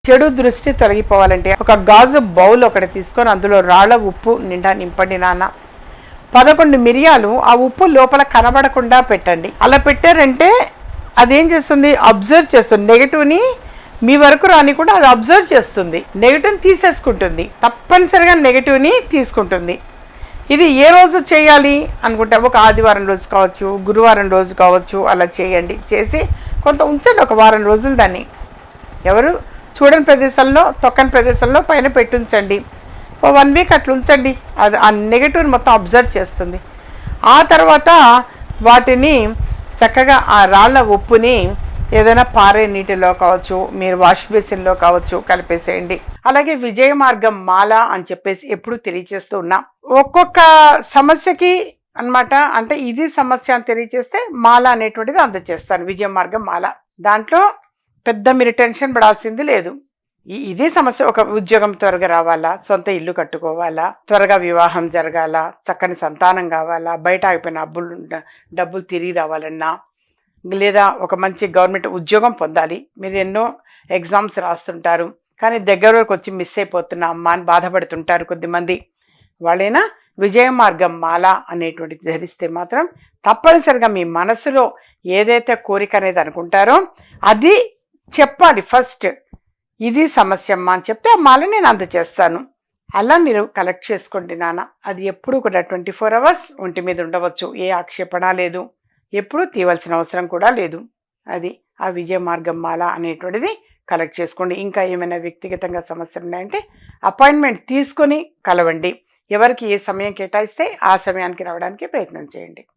చెడు దృష్టి తొలగిపోవాలంటే ఒక గాజు బౌల్ ఒకటి తీసుకొని అందులో రాళ్ళ ఉప్పు నిండా నింపండి నాన్న. 11 మిరియాలు ఆ ఉప్పు లోపల కనబడకుండా పెట్టండి. అలా పెట్టారంటే అదేం చేస్తుంది, అబ్జర్వ్ చేస్తుంది. నెగిటివ్ని మీ వరకు రాని కూడా అది అబ్జర్వ్ చేస్తుంది, నెగిటివ్ని తీసేసుకుంటుంది. తప్పనిసరిగా నెగిటివ్ని తీసుకుంటుంది. ఇది ఏ రోజు చేయాలి అనుకుంటే ఒక ఆదివారం రోజు కావచ్చు, గురువారం రోజు కావచ్చు, అలా చేయండి. చేసి కొంత ఉంచండి, ఒక వారం రోజులు దాన్ని ఎవరు చూడని ప్రదేశంలో, తొక్కని ప్రదేశంలో పైన పెట్టుంచండి. 1 వీక్ అట్లా ఉంచండి. అది ఆ నెగిటివ్ని మొత్తం అబ్జర్వ్ చేస్తుంది. ఆ తర్వాత వాటిని చక్కగా ఆ రాళ్ళ ఉప్పుని ఏదైనా పారే నీటిలో కావచ్చు, మీరు వాష్ బేసిన్లో కావచ్చు కలిపేసేయండి. అలాగే విజయ మార్గం మాల అని చెప్పేసి ఎప్పుడు తెలియచేస్తూ ఉన్నాం. ఒక్కొక్క సమస్యకి అన్నమాట, అంటే ఇది సమస్య అని తెలియచేస్తే మాల అనేటువంటిది అందజేస్తాను, విజయ మార్గం మాల. దాంట్లో పెద్ద మీరు టెన్షన్ పడాల్సింది లేదు. ఇదే సమస్య, ఒక ఉద్యోగం త్వరగా రావాలా, సొంత ఇల్లు కట్టుకోవాలా, త్వరగా వివాహం జరగాల, చక్కని సంతానం కావాలా, బయట ఆగిపోయిన డబ్బులు తిరిగి రావాలన్నా, లేదా ఒక మంచి గవర్నమెంట్ ఉద్యోగం పొందాలి. మీరు ఎన్నో ఎగ్జామ్స్ రాస్తుంటారు కానీ దగ్గర వరకు వచ్చి మిస్ అయిపోతున్నా అమ్మా అని బాధపడుతుంటారు కొద్దిమంది. వాళ్ళైనా విజయ మార్గం మాల అనేటువంటిది ధరిస్తే మాత్రం తప్పనిసరిగా మీ మనసులో ఏదైతే కోరిక అనేది అనుకుంటారో అది చెప్పాలి. ఫస్ట్ ఇది సమస్య అమ్మా అని చెప్తే ఆ మాల నేను అందజేస్తాను. అలా మీరు కలెక్ట్ చేసుకోండి నాన్న. అది ఎప్పుడు కూడా 24 hours ఒంటి మీద ఉండవచ్చు, ఏ ఆక్షేపణ లేదు, ఎప్పుడు తీయవలసిన అవసరం కూడా లేదు. అది ఆ విజయ మార్గం మాల అనేటువంటిది కలెక్ట్ చేసుకోండి. ఇంకా ఏమైనా వ్యక్తిగతంగా సమస్యలు ఉన్నాయంటే అపాయింట్మెంట్ తీసుకొని కలవండి. ఎవరికి ఏ సమయం కేటాయిస్తే ఆ సమయానికి రావడానికి ప్రయత్నం చేయండి.